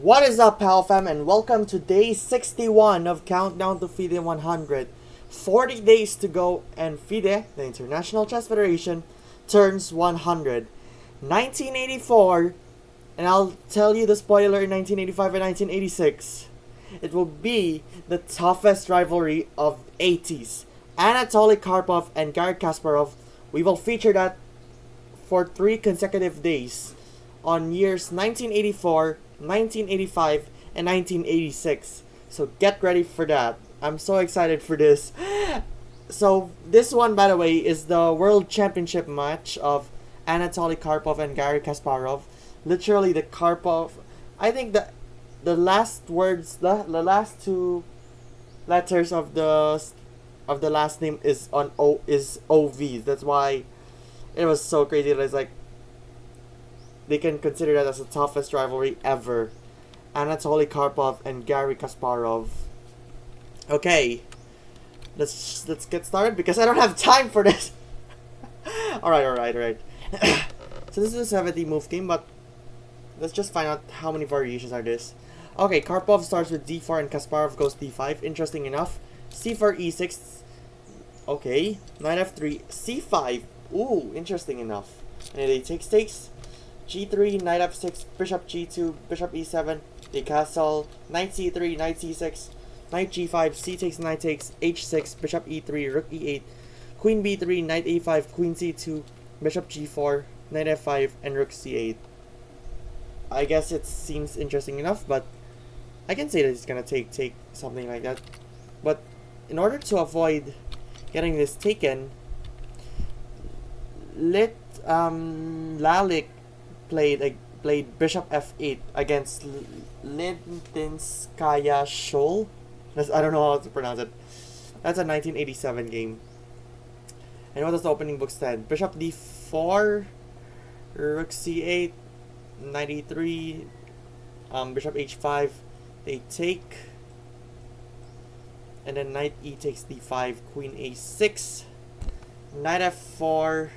What is up, Pal Fam, and welcome to day 61 of Countdown to FIDE 100. 40 days to go, and FIDE, the International Chess Federation, turns 100. 1984, and I'll tell you the spoiler, in 1985 and 1986. It will be the toughest rivalry of 80s. Anatoly Karpov and Garry Kasparov. We will feature that for 3 consecutive days on years 1984, 1985, and 1986. So get ready for that. I'm so excited for this. So this one, by the way, is the World Championship match of Anatoly Karpov and Garry Kasparov. Literally the Karpov, I think the last words, the last 2 letters of the last name is on OV. That's why it was so crazy. That it's like they can consider that as the toughest rivalry ever. Anatoly Karpov and Garry Kasparov. Okay, let's get started because I don't have time for this. Alright. So this is a 70 move game, but let's just find out how many variations are this. Okay, Karpov starts with d4 and Kasparov goes d5. Interesting enough. c4, e6. Okay, knight f3, c5. Ooh, interesting enough. And then they takes. g3, knight f6, bishop g2, bishop e7, they castle, knight c3, knight c6, knight g5, c takes, knight takes, h6, bishop e3, rook e8, queen b3, knight a5, queen c2, bishop g4, knight f5, and rook c8. I guess it seems interesting enough, but I can say that it's gonna take something like that. But in order to avoid getting this taken, Lalik played bishop f8 against Lintinskaya Shol. I don't know how to pronounce it. That's a 1987 game. And what does the opening book said? Bishop d4, rook c8, knight e3, bishop h5. They take, and then knight e takes d5, queen a6, knight f4,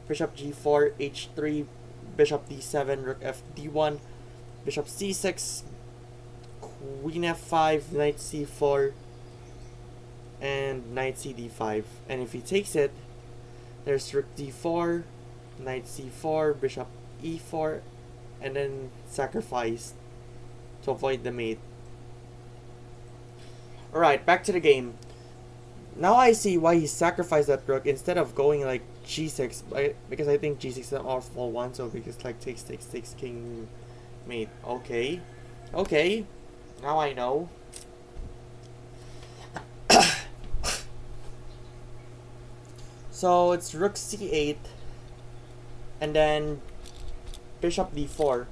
bishop g4, h3, bishop d7, rook f d1, bishop c6, queen f5, knight c4, and knight c d5. And if he takes it, there's rook d4, knight c4, bishop e4, and then sacrifice to avoid the mate. Alright, back to the game. Now I see why he sacrificed that rook instead of going like g6, because I think g6 is an awful one, so because like takes king mate. Okay, now I know. So it's rook c8 and then bishop d4.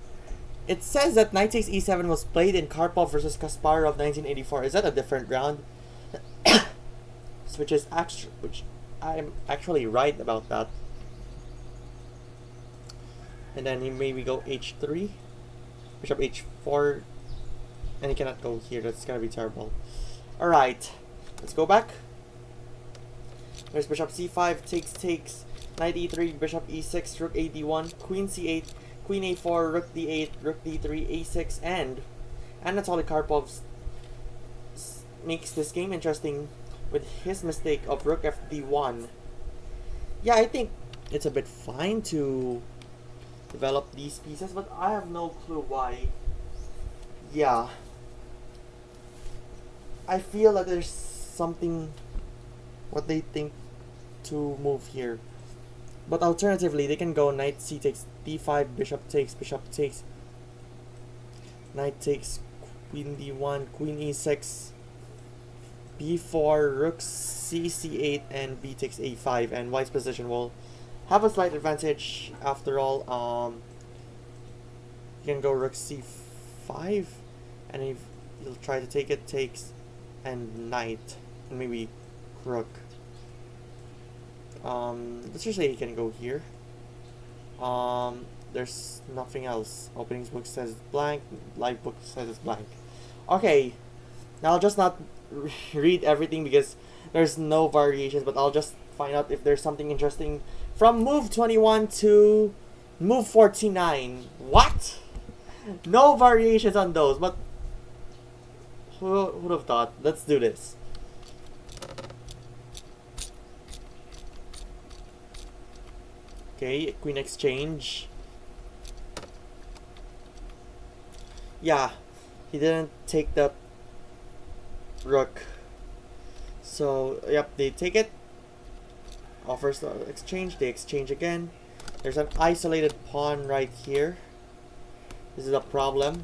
It says that knight takes e7 was played in Karpov versus Kasparov 1984. Is that a different round? Which I'm actually right about that. And then he maybe go h3, bishop h4, and he cannot go here. That's gonna be terrible. Alright, let's go back. There's bishop c5, takes, knight e3, bishop e6, rook a d1, queen c8, queen a4, rook d8, rook d3, a6, and Anatoly Karpov makes this game interesting with his mistake of rook f d1. Yeah, I think it's a bit fine to develop these pieces, but I have no clue why. Yeah, I feel that there's something what they think to move here. But alternatively, they can go knight c takes d5, bishop takes, knight takes, queen d1, queen e6, b4, rook c8, and b takes a5, and white's position will have a slight advantage after all. You can go rook c5, and if you'll try to take it, takes, and knight, and maybe rook. Let's just say he can go here. There's nothing else. Openings book says blank, live book says it's blank. Okay, now I'll just not read everything because there's no variations, but I'll just find out if there's something interesting from move 21 to move 49. What? No variations on those, but who would have thought? Let's do this. Okay, queen exchange. Yeah, he didn't take the rook. So, yep, they take it. Offers the exchange, they exchange again. There's an isolated pawn right here. This is a problem.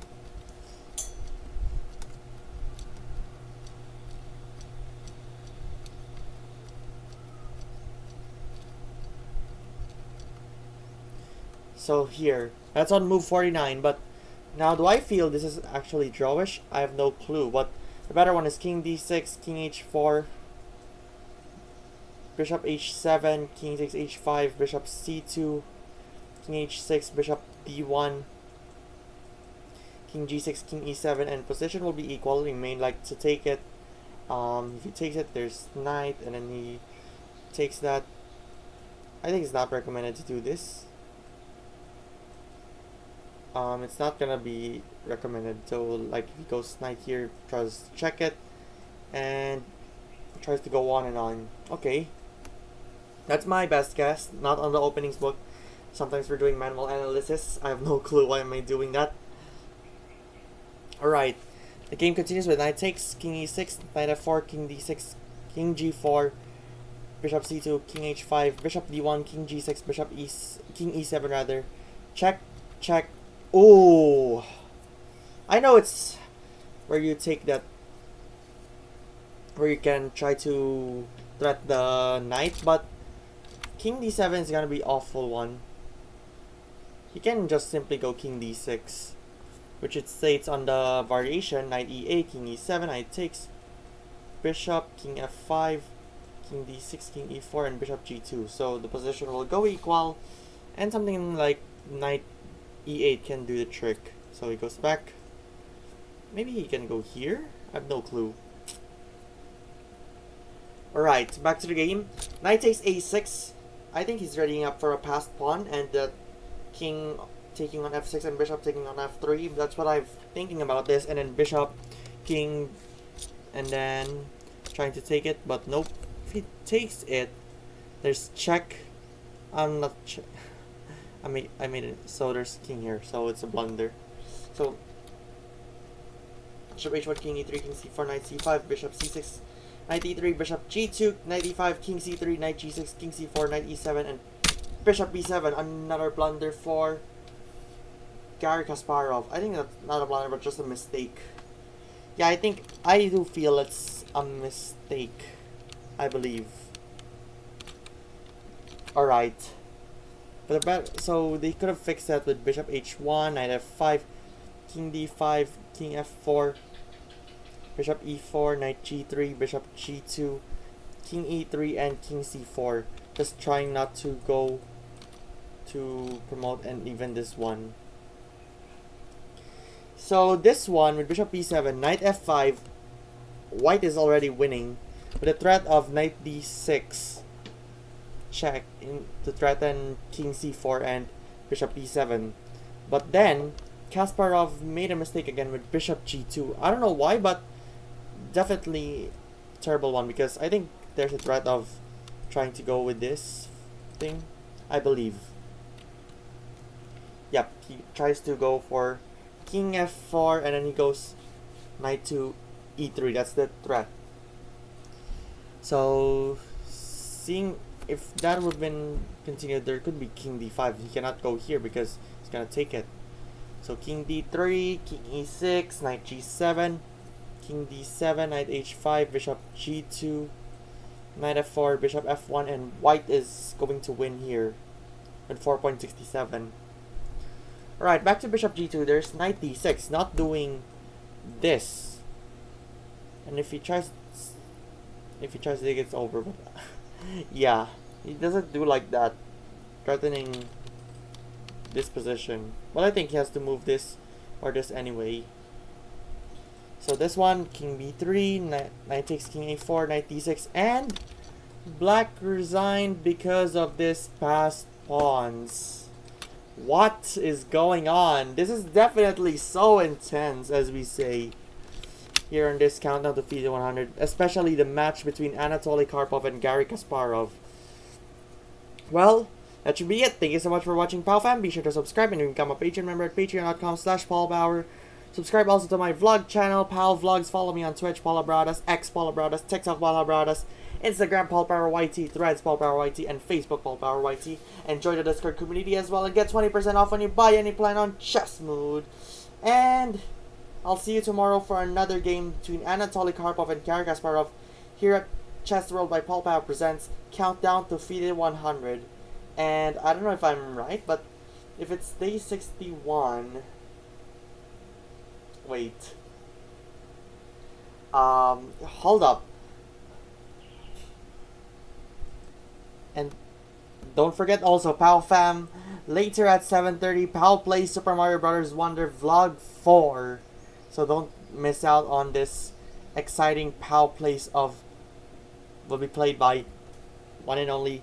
So here, that's on move 49, but now do I feel this is actually drawish? I have no clue, but the better one is king d6, king h4, bishop h7, king takes h5, bishop c2, king h6, bishop d1, king g6, king e7, and position will be equal. We may like to take it. If he takes it, there's knight, and then he takes that. I think it's not recommended to do this. It's not gonna be recommended. So, like, if he goes knight here, tries to check it, and tries to go on and on. Okay, that's my best guess. Not on the openings book. Sometimes we're doing manual analysis. I have no clue why am I doing that. Alright, the game continues with knight takes, king e6, knight f4, king d6, king g4, bishop c2, king h5, bishop d1, king g6, king e7 rather. Check, check. Oh, I know it's where you take that, where you can try to threat the knight, but king d7 is gonna be awful one. You can just simply go king d6, which it states on the variation, knight e8, king e7, knight takes, bishop, king f5, king d6, king e4, and bishop g2. So the position will go equal, and something like knight e8 can do the trick. So he goes back. Maybe he can go here? I have no clue. Alright, back to the game. Knight takes a6. I think he's readying up for a passed pawn, and the king taking on f6 and bishop taking on f3. That's what I'm thinking about this. And then bishop, king, and then trying to take it, but nope. If he takes it, there's check. I'm not check. I made it so there's king here, so it's a blunder. So bishop h1, king e3, king c4, knight c5, bishop c6, knight e3, bishop g2, knight e5, king c3, knight g6, king c4, knight e7, and bishop b7. Another blunder for Garry Kasparov. I think that's not a blunder, but just a mistake. Yeah, I do feel it's a mistake, I believe. Alright. But so they could have fixed that with bishop h1, knight f5, king d5, king f4, bishop e4, knight g3, bishop g2, king e3, and king c4. Just trying not to go to promote and even this one. So this one with bishop b7, knight f5, white is already winning with the threat of knight d6. Check to threaten king c4 and bishop b7, but then Kasparov made a mistake again with bishop g2. I don't know why, but definitely terrible one, because I think there's a threat of trying to go with this thing, I believe. Yep, he tries to go for king f4, and then he goes knight to e3. That's the threat. So seeing if that would have been continued, there could be king d5. He cannot go here because he's gonna take it. So king d3, king e6, knight g7, king d7, knight h5, bishop g2, knight f4, bishop f1, and white is going to win here with 4.67. Alright, back to bishop g2. There's knight d6, not doing this. And if he tries to take it's over. But yeah, he doesn't do like that, threatening this position. But I think he has to move this or this anyway. So this one, king b3, knight takes king a4, knight d6, and Black resigned because of this past pawns. What is going on? This is definitely so intense, as we say here on this countdown to FIDE 100, especially the match between Anatoly Karpov and Garry Kasparov. Well, that should be it. Thank you so much for watching, POW fam. Be sure to subscribe and you can become a Patreon member at patreon.com/PaulPower. Subscribe also to my vlog channel, POW Vlogs. Follow me on Twitch, Paul Emmanuel, X Paul Habaradas, TikTok Paul Emmanuel, Instagram Paul Power YT, Threads Paul Power YT, and Facebook Paul Power YT. Enjoy the Discord community as well and get 20% off when you buy any plan on Chess Mood. And I'll see you tomorrow for another game between Anatoly Karpov and Garry Kasparov here at Chess World by Paul POW presents Countdown to FIDE 100. And I don't know if I'm right, but if it's day 61... Wait. Hold up. And don't forget also, POW fam, later at 7:30, POW plays Super Mario Bros. Wonder Vlog 4. So don't miss out on this exciting POW plays of will be played by one and only